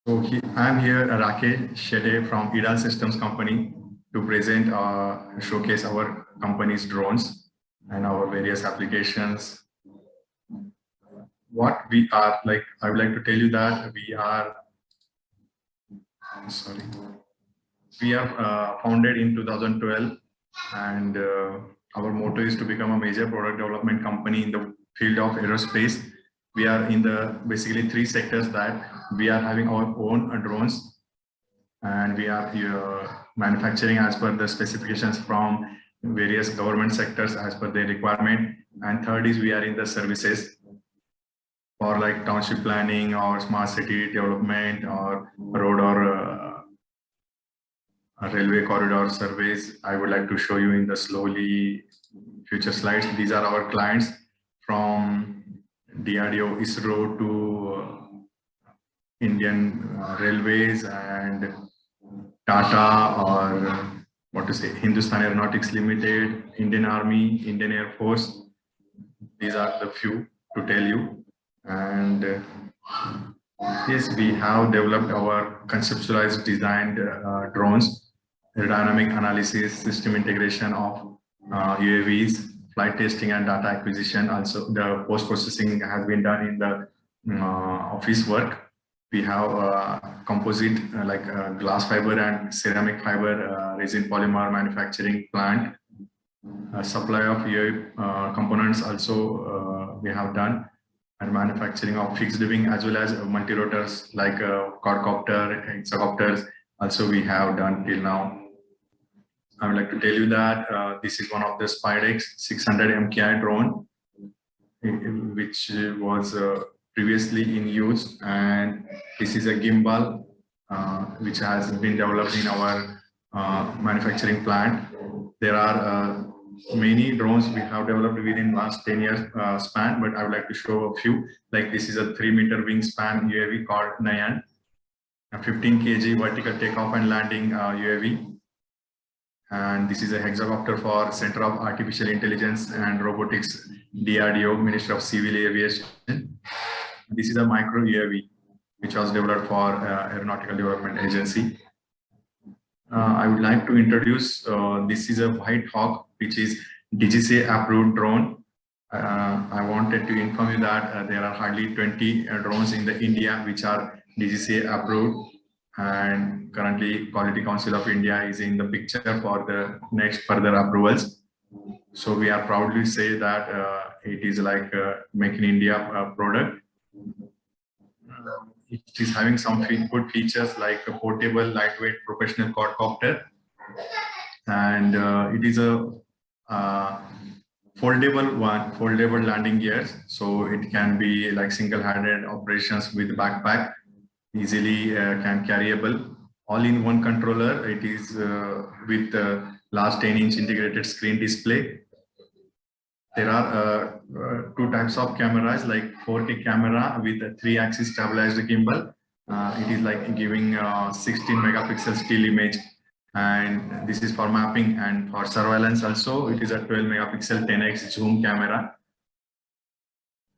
I'm here, Rakesh Shede from IDAL Systems Company, to present showcase our company's drones and our various applications. What we are like, I would like to tell you that sorry, we are founded in 2012, and our motto is to become a major product development company in the field of aerospace. We are in the basically three sectors that we are having our own drones, and we are manufacturing as per the specifications from various government sectors as per their requirement. And third is we are in the services for like township planning or smart city development or road or railway corridor surveys. I would like to show you in the slowly future slides. These are our clients from DRDO, ISRO to Indian Railways and Tata, or what to say, Hindustan Aeronautics Limited, Indian Army, Indian Air Force. These are the few to tell you. And yes, we have developed our conceptualized designed drones, aerodynamic analysis, system integration of UAVs, flight testing and data acquisition. Also, the post-processing has been done in the office work. We have composite like glass fiber and ceramic fiber resin polymer manufacturing plant. Supply of UAV components also we have done, and manufacturing of fixed wing as well as multi-rotors like quadcopter, hexacopters also we have done till now. I would like to tell you that this is one of the Spidex 600 MKI drone, which was previously in use, and this is a gimbal which has been developed in our manufacturing plant. There are many drones we have developed within last 10 years span, but I would like to show a few. Like this is a 3-meter wingspan UAV called Nayan, a 15 kg vertical takeoff and landing UAV. And this is a hexacopter for Center of Artificial Intelligence and Robotics, DRDO, Ministry of Civil Aviation. This is a micro UAV, which was developed for Aeronautical Development Agency. I would like to introduce, this is a White Hawk, which is DGCA approved drone. I wanted to inform you that there are hardly 20 drones in the India which are DGCA approved, and currently Quality Council of India is in the picture for the next further approvals. So we are proudly say that it is like a Make in India product. It is having some good features like a portable, lightweight, professional quadcopter, and it is a foldable landing gears, so it can be like single-handed operations with backpack, easily can carryable, all-in-one controller. It is with last 10-inch integrated screen display. There are two types of cameras, like 4K camera with a 3-axis stabilized gimbal. It is like giving 16 megapixel still image, and this is for mapping, and for surveillance also it is a 12 megapixel 10x zoom camera.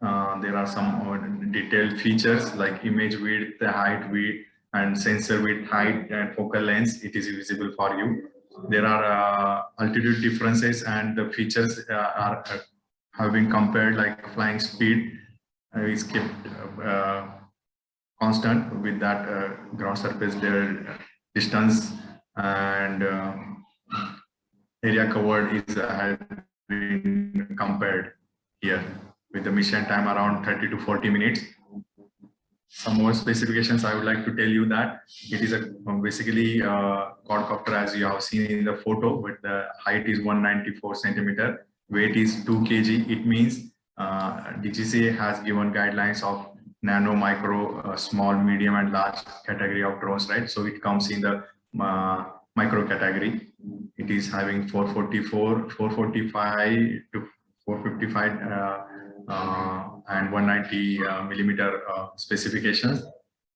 There are some detailed features like image width, height, width, and sensor width, height, and focal length. It is visible for you. There are altitude differences, and the features have been compared, like flying speed is kept constant with that ground surface distance, and area covered is has been compared here with the mission time around 30 to 40 minutes. Some more specifications I would like to tell you that it is a basically quadcopter as you have seen in the photo, but the height is 194 centimeter, weight is 2 kg. It means DGCA has given guidelines of nano, micro, small, medium, and large category of drones, right? So it comes in the micro category. It is having 444, 445 to 455 and 190 millimeter specifications.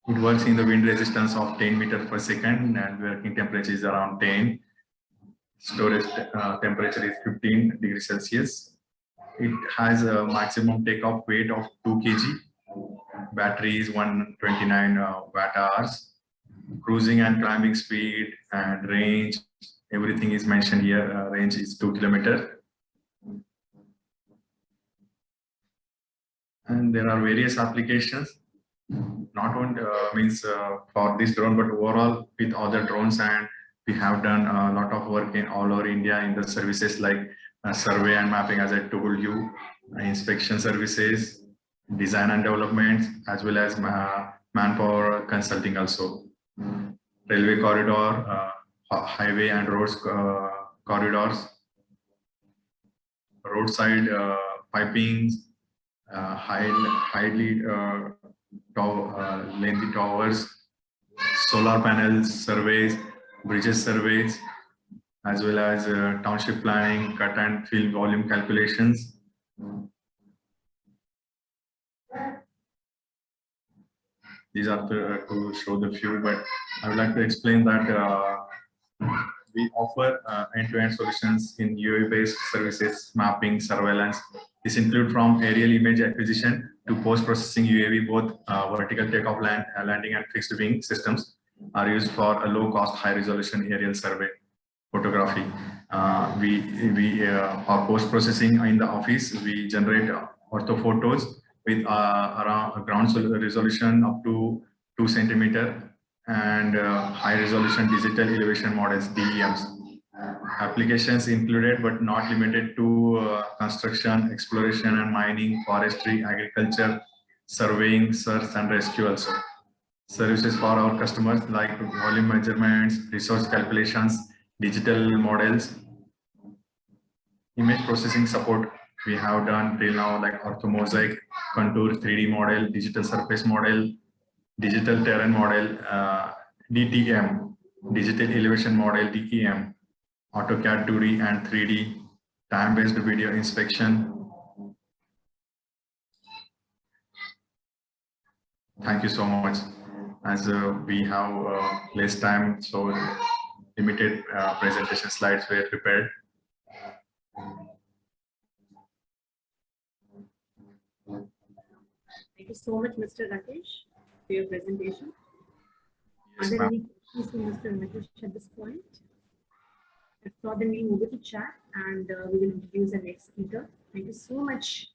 It works in the wind resistance of 10 meters per second, and working temperature is around 10. Storage temperature is 15 degrees Celsius. It has a maximum takeoff weight of 2 kg, battery is 129 watt hours. Cruising and climbing speed and range, everything is mentioned here. Range is 2 kilometers. And there are various applications, not only for this drone, but overall with other drones. And we have done a lot of work in all over India in the services like survey and mapping, as I told you, inspection services, design and development, as well as manpower consulting also. Railway corridor, highway and roads corridors, roadside pipings, highly lengthy towers, solar panels surveys, bridges surveys, as well as township planning, cut and fill volume calculations. These are to show the few, but I would like to explain that we offer end-to-end solutions in UAV-based services, mapping, surveillance. This includes from aerial image acquisition to post-processing UAV. Both vertical takeoff, landing, and fixed-wing systems are used for a low-cost, high-resolution aerial survey photography. For post-processing in the office, we generate ortho photos with around ground resolution up to 2 centimeters and high-resolution digital elevation models, DEMs. Applications included but not limited to construction, exploration and mining, forestry, agriculture, surveying, search and rescue also. Services for our customers like volume measurements, resource calculations, digital models, image processing support. We have done till now like orthomosaic, contour, 3D model, digital surface model, digital terrain model, DTM, digital elevation model, DEM, AutoCAD 2D and 3D, time-based video inspection. Thank you so much. As we have less time, so limited presentation slides were prepared. Thank you so much, Mr. Rakesh, for your presentation. Yes, are there any questions from Mr. Rakesh at this point? If not, then we move it to chat and we will introduce the next speaker. Thank you so much,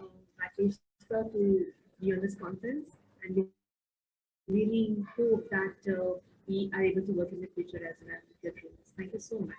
Rakesh sir, to be on this conference, and we really hope that we are able to work in the future as well with your drones. Thank you so much.